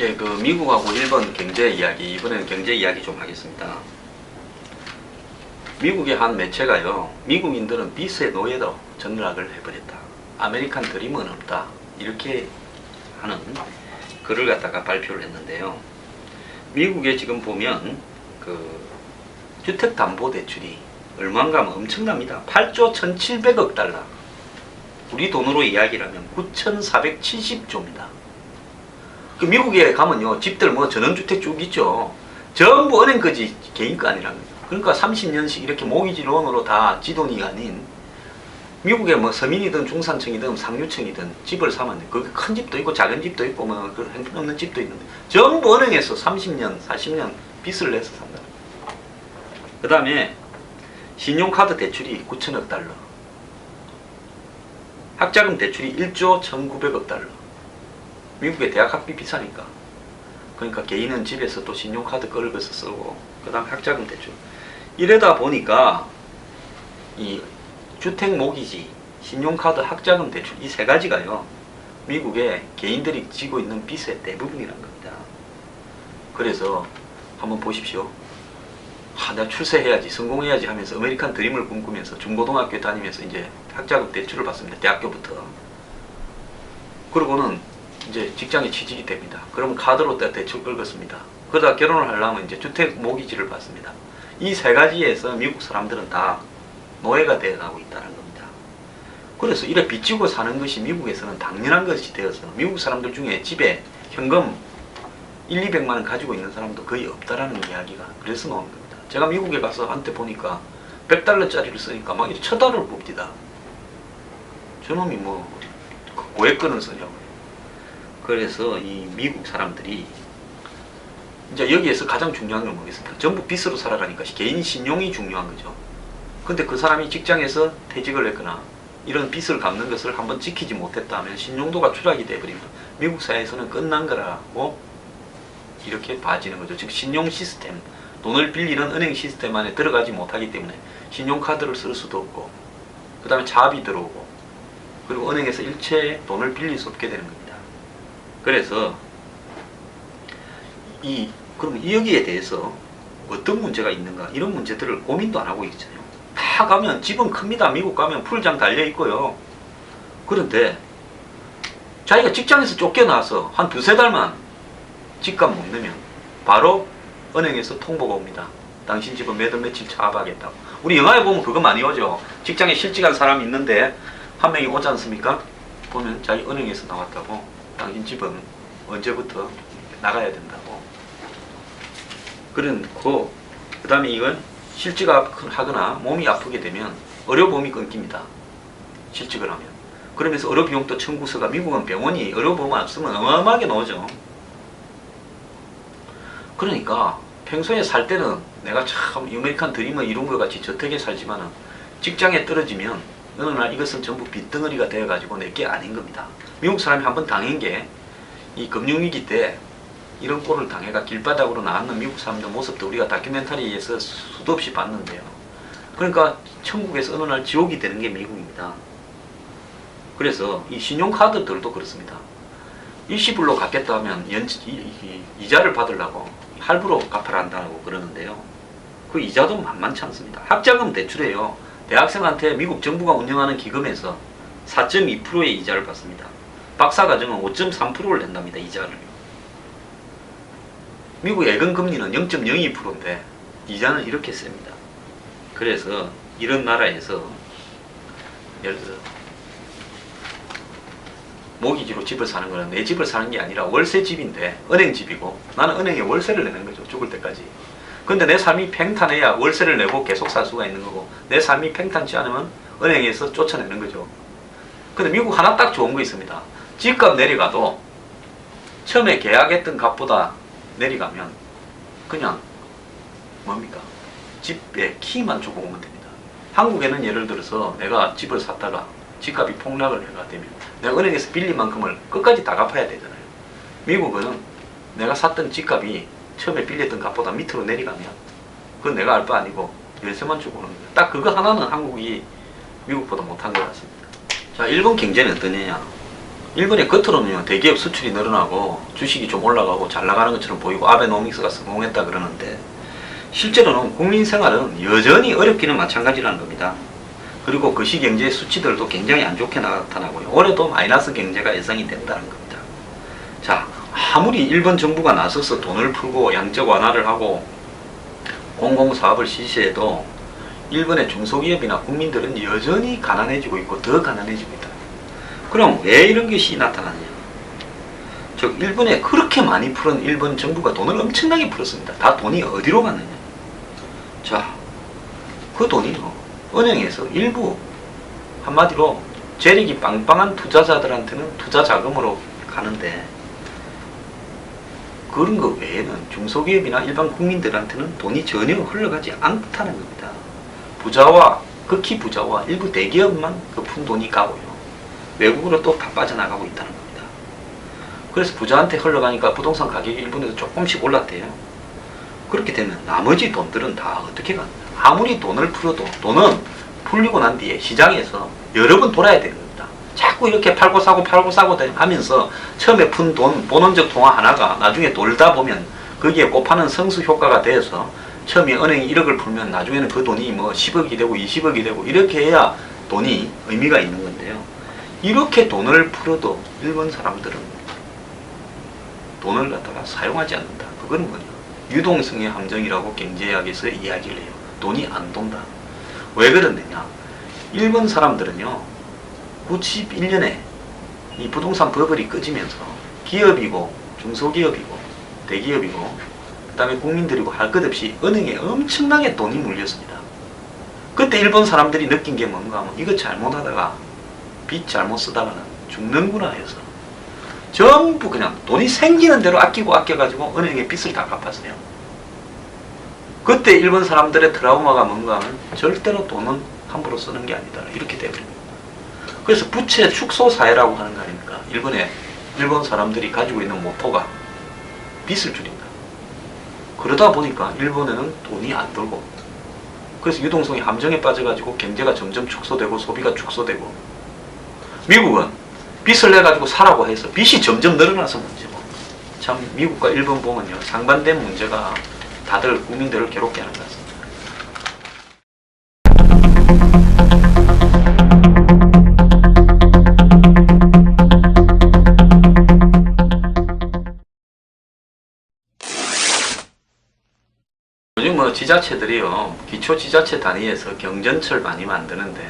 예, 그 미국하고 일본 경제 이야기, 이번에는 경제 이야기 좀 하겠습니다. 미국의 한 매체가요, 미국인들은 빚의 노예로 전락을 해버렸다. 아메리칸 드림은 없다. 이렇게 하는 글을 갖다가 발표를 했는데요. 미국에 지금 보면 그 주택담보대출이 얼마인가 하면 엄청납니다. 8조 1,700억 달러. 우리 돈으로 이야기를 하면 9,470조입니다. 그 미국에 가면요, 집들 뭐 전원주택 쭉 있죠. 전부 은행 거지 개인 거 아니라는 거죠. 그러니까 30년씩 이렇게 모기지 론으로 다 지 돈이 아닌, 미국에 뭐 서민이든 중산층이든 상류층이든 집을 사면 거기 큰 집도 있고 작은 집도 있고 뭐 형편없는 집도 있는데 전부 은행에서 30년, 40년 빚을 내서 산다. 그 다음에 신용카드 대출이 9천억 달러, 학자금 대출이 1조 1,900억 달러. 미국의 대학 학비 비싸니까. 그러니까 개인은 집에서 또 신용카드 긁어서 쓰고, 그 다음 학자금 대출. 이러다 보니까 이 주택 모기지, 신용카드, 학자금 대출, 이 세 가지가요, 미국의 개인들이 지고 있는 빚의 대부분이란 겁니다. 그래서 한번 보십시오. 내가 출세해야지, 성공해야지 하면서 아메리칸 드림을 꿈꾸면서 중고등학교 다니면서 이제 학자금 대출을 받습니다. 대학교부터. 그러고는 이제 직장에 취직이 됩니다. 그러면 카드로 대출 긁었습니다. 그러다 결혼을 하려면 이제 주택 모기지를 받습니다. 이 세 가지에서 미국 사람들은 다 노예가 되어가고 있다는 겁니다. 그래서 이래 빚지고 사는 것이 미국에서는 당연한 것이 되어서 미국 사람들 중에 집에 현금 1, 200만 원 가지고 있는 사람도 거의 없다라는 이야기가 그래서 나오는 겁니다. 제가 미국에 가서 한때 보니까 100달러짜리를 쓰니까 막 이렇게 쳐다를 봅니다. 저놈이 뭐 고액권을 쓰냐고요. 그래서 이 미국 사람들이 이제 여기에서 가장 중요한 건 뭐겠습니까? 전부 빚으로 살아가니까 개인 신용이 중요한 거죠. 근데 그 사람이 직장에서 퇴직을 했거나 이런 빚을 갚는 것을 한번 지키지 못했다면 신용도가 추락이 되어버리면 미국 사회에서는 끝난 거라고 이렇게 봐지는 거죠. 즉 신용 시스템, 돈을 빌리는 은행 시스템 안에 들어가지 못하기 때문에 신용카드를 쓸 수도 없고, 그 다음에 차압이 들어오고, 그리고 은행에서 일체 돈을 빌릴 수 없게 되는 겁니다. 그래서 그럼 여기에 대해서 어떤 문제가 있는가, 이런 문제들을 고민도 안 하고 있잖아요. 다 가면 집은 큽니다. 미국 가면 풀장 달려 있고요. 그런데 자기가 직장에서 쫓겨나서 한 두세 달만 집값 못 내면 바로 은행에서 통보가 옵니다. 당신 집은 몇 월 며칠 차압하겠다고. 우리 영화에 보면 그거 많이 오죠. 직장에 실직한 사람이 있는데 한 명이 오지 않습니까? 보면 자기 은행에서 나왔다고, 당신 집은 언제부터 나가야 된다고. 그렇고, 그 다음에 이건 실직하거나 몸이 아프게 되면 의료보험이 끊깁니다. 실직을 하면. 그러면서 의료비용도 청구서가, 미국은 병원이 의료보험 없으면 어마어마하게 나오죠. 그러니까 평소에 살 때는 내가 참 아메리칸 드림을 이룬 것 같이 저택에 살지만은 직장에 떨어지면 어느 날 이것은 전부 빚덩어리가 되어가지고 내게 아닌 겁니다. 미국 사람이 한번 당한 게 이 금융위기 때 이런 꼴을 당해가 길바닥으로 나왔는 미국 사람들 모습도 우리가 다큐멘터리에서 수도 없이 봤는데요. 그러니까 천국에서 어느 날 지옥이 되는 게 미국입니다. 그래서 이 신용카드들도 그렇습니다. 일시불로 갚겠다 하면 이자를 받으려고 할부로 갚아라 한다고 그러는데요. 그 이자도 만만치 않습니다. 학자금 대출에요, 대학생한테 미국 정부가 운영하는 기금에서 4.2%의 이자를 받습니다. 박사과정은 5.3%를 낸답니다. 이자를. 미국 예금금리는 0.02%인데 이자는 이렇게 셉니다. 그래서 이런 나라에서 예를 들어 모기지로 집을 사는 거는 내 집을 사는 게 아니라 월세 집인데 은행 집이고, 나는 은행에 월세를 내는 거죠. 죽을 때까지. 근데 내 삶이 평탄해야 월세를 내고 계속 살 수가 있는 거고, 내 삶이 평탄치 않으면 은행에서 쫓아내는 거죠. 근데 미국 하나 딱 좋은 거 있습니다. 집값 내려가도 처음에 계약했던 값보다 내려가면 그냥 뭡니까? 집에 키만 주고 오면 됩니다. 한국에는 예를 들어서 내가 집을 샀다가 집값이 폭락을 해가 되면 내가 은행에서 빌린 만큼을 끝까지 다 갚아야 되잖아요. 미국은 내가 샀던 집값이 처음에 빌렸던 값보다 밑으로 내려가면 그건 내가 알 바 아니고 열쇠만 주고 오는 거예요. 딱 그거 하나는 한국이 미국보다 못한 것 같습니다. 자, 일본 경제는 어떠냐? 일본의 겉으로는요 대기업 수출이 늘어나고 주식이 좀 올라가고 잘 나가는 것처럼 보이고 아베노믹스가 성공했다 그러는데 실제로는 국민 생활은 여전히 어렵기는 마찬가지라는 겁니다. 그리고 거시경제 수치들도 굉장히 안 좋게 나타나고요. 올해도 마이너스 경제가 예상이 된다는 겁니다. 자, 아무리 일본 정부가 나서서 돈을 풀고 양적 완화를 하고 공공사업을 실시해도 일본의 중소기업이나 국민들은 여전히 가난해지고 있고 더 가난해지고 있다. 그럼 왜 이런 것이 나타났냐? 즉 일본에 그렇게 많이 풀은 일본 정부가 돈을 엄청나게 풀었습니다. 다 돈이 어디로 갔느냐? 자, 그 돈이요 은행에서 일부 한마디로 재력이 빵빵한 투자자들한테는 투자 자금으로 가는데 그런 거 외에는 중소기업이나 일반 국민들한테는 돈이 전혀 흘러가지 않다는 겁니다. 부자와 극히 부자와 일부 대기업만 그 푼 돈이 가고요. 외국으로 또 다 빠져나가고 있다는 겁니다. 그래서 부자한테 흘러가니까 부동산 가격이 일본에서 조금씩 올랐대요. 그렇게 되면 나머지 돈들은 다 어떻게 가느냐. 아무리 돈을 풀어도 돈은 풀리고 난 뒤에 시장에서 여러 번 돌아야 되는 겁니다. 자꾸 이렇게 팔고 사고 하면서 처음에 푼 돈, 본원적 통화 하나가 나중에 돌다 보면 거기에 곱하는 성수 효과가 돼서 처음에 은행이 1억을 풀면 나중에는 그 돈이 뭐 10억이 되고 20억이 되고 이렇게 해야 돈이 의미가 있는 건데요. 이렇게 돈을 풀어도 일본 사람들은 돈을 갖다가 사용하지 않는다. 그건 뭐냐? 유동성의 함정이라고 경제학에서 이야기를 해요. 돈이 안 돈다. 왜 그러느냐? 일본 사람들은요, 91년에 이 부동산 버블이 꺼지면서 기업이고 중소기업이고 대기업이고 그 다음에 국민들이고 할 것 없이 은행에 엄청나게 돈이 물렸습니다. 그때 일본 사람들이 느낀 게 뭔가 하면 이거 잘못하다가 빚 잘못 쓰다가는 죽는구나 해서 전부 그냥 돈이 생기는 대로 아끼고 아껴가지고 은행에 빚을 다 갚았어요. 그때 일본 사람들의 트라우마가 뭔가 하면 절대로 돈은 함부로 쓰는 게 아니다. 이렇게 되거든요. 그래서 부채 축소 사회라고 하는 거 아닙니까? 일본 사람들이 가지고 있는 모토가 빚을 줄인다. 그러다 보니까 일본에는 돈이 안 들고 그래서 유동성이 함정에 빠져가지고 경제가 점점 축소되고 소비가 축소되고 미국은 빚을 내가지고 사라고 해서 빚이 점점 늘어나서 문제고 참 미국과 일본 보면요 상반된 문제가 다들 국민들을 괴롭게 하는 것 같습니다. 요즘 뭐 지자체들이요 기초지자체 단위에서 경전철 많이 만드는데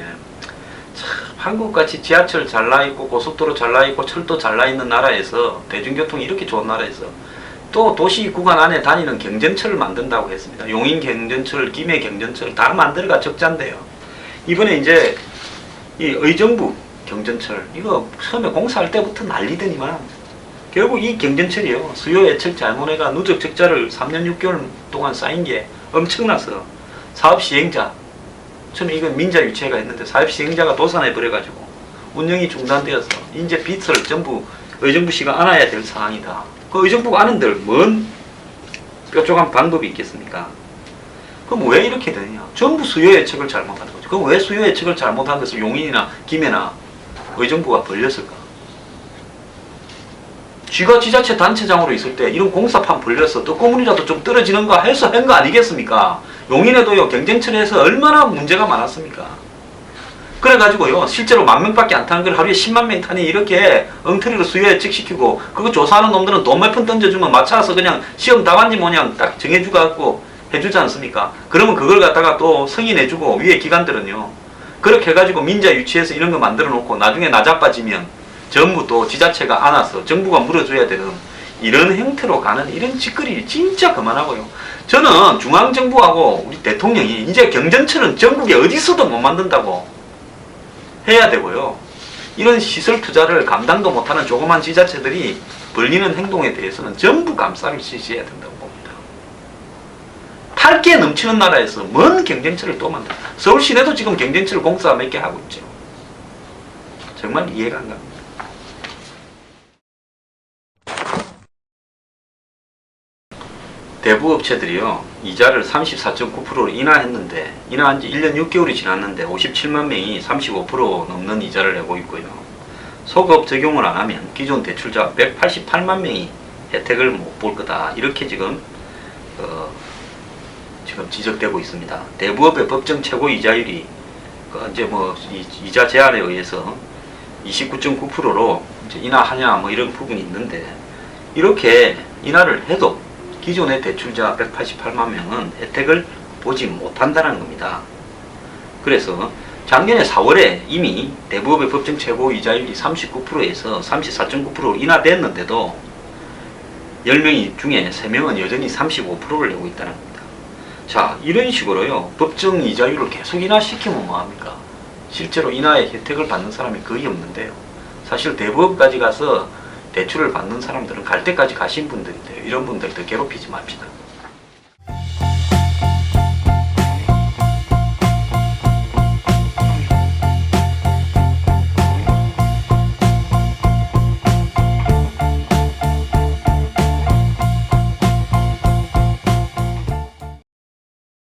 참 한국같이 지하철 잘 나있고 고속도로 잘 나있고 철도 잘 나있는 나라에서 대중교통이 이렇게 좋은 나라에서 또 도시 구간 안에 다니는 경전철을 만든다고 했습니다. 용인 경전철, 김해 경전철 다 만들어가 적자인데요. 이번에 이제 이 의정부 경전철 이거 처음에 공사할 때부터 난리더니만 결국 이 경전철이요 수요 예측 잘못해가 누적 적자를 3년 6개월 동안 쌓인 게 엄청나서 사업 시행자 처음에 이건 민자 유치회가 했는데 사업 시행자가 도산해 버려가지고 운영이 중단되어서 이제 빚을 전부 의정부시가 안아야 될 상황이다. 그 의정부가 아는들 뭔 뾰족한 방법이 있겠습니까? 그럼 왜 이렇게 되느냐? 전부 수요 예측을 잘못하는 거죠. 그럼 왜 수요 예측을 잘못한 것을 용인이나 김해나 의정부가 벌렸을까? 쥐가 지자체 단체장으로 있을 때 이런 공사판 벌려서 떡고물이라도 좀 떨어지는가 해서 한 거 아니겠습니까? 용인에도요 경쟁철에서 얼마나 문제가 많았습니까? 그래가지고요 실제로 10,000명밖에 안 타는 걸 하루에 10만 명 타니 이렇게 엉터리로 수요 예측시키고 그거 조사하는 놈들은 돈 몇 푼 던져주면 맞춰서 그냥 시험 답안지 모양 딱 정해주고 해주지 않습니까? 그러면 그걸 갖다가 또 승인해주고 위에 기관들은요 그렇게 해가지고 민자 유치해서 이런 거 만들어 놓고 나중에 나자빠지면 전부 또 지자체가 안아서 정부가 물어줘야 되는 이런 형태로 가는 이런 짓거리 진짜 그만하고요. 저는 중앙정부하고 우리 대통령이 이제 경전철은 전국에 어디서도 못 만든다고 해야 되고요. 이런 시설 투자를 감당도 못하는 조그만 지자체들이 벌리는 행동에 대해서는 전부 감사를 실시해야 된다고 봅니다. 탈게 넘치는 나라에서 뭔 경전철을 또 만들어. 서울 시내도 지금 경전철 공사 몇 개 하고 있죠. 정말 이해가 안 갑니다. 대부 업체들이요 이자를 34.9%로 인하했는데 인하한 지 1년 6개월이 지났는데 57만 명이 35% 넘는 이자를 내고 있고요. 소급 적용을 안 하면 기존 대출자 188만 명이 혜택을 못 볼 거다. 이렇게 지금 지금 지적되고 있습니다. 대부업의 법정 최고 이자율이 이제 뭐 이자 제한에 의해서 29.9%로 이제 인하하냐 뭐 이런 부분이 있는데, 이렇게 인하를 해도 기존의 대출자 188만 명은 혜택을 보지 못한다는 겁니다. 그래서 작년에 4월에 이미 대부업의 법정 최고 이자율이 39%에서 34.9%로 인하됐는데도 10명 중에 3명은 여전히 35%를 내고 있다는 겁니다. 자, 이런 식으로요, 법정 이자율을 계속 인하시키면 뭐합니까? 실제로 인하의 혜택을 받는 사람이 거의 없는데요. 사실 대부업까지 가서 대출을 받는 사람들은 갈 때까지 가신 분들인데요. 이런 분들 더 괴롭히지 맙시다.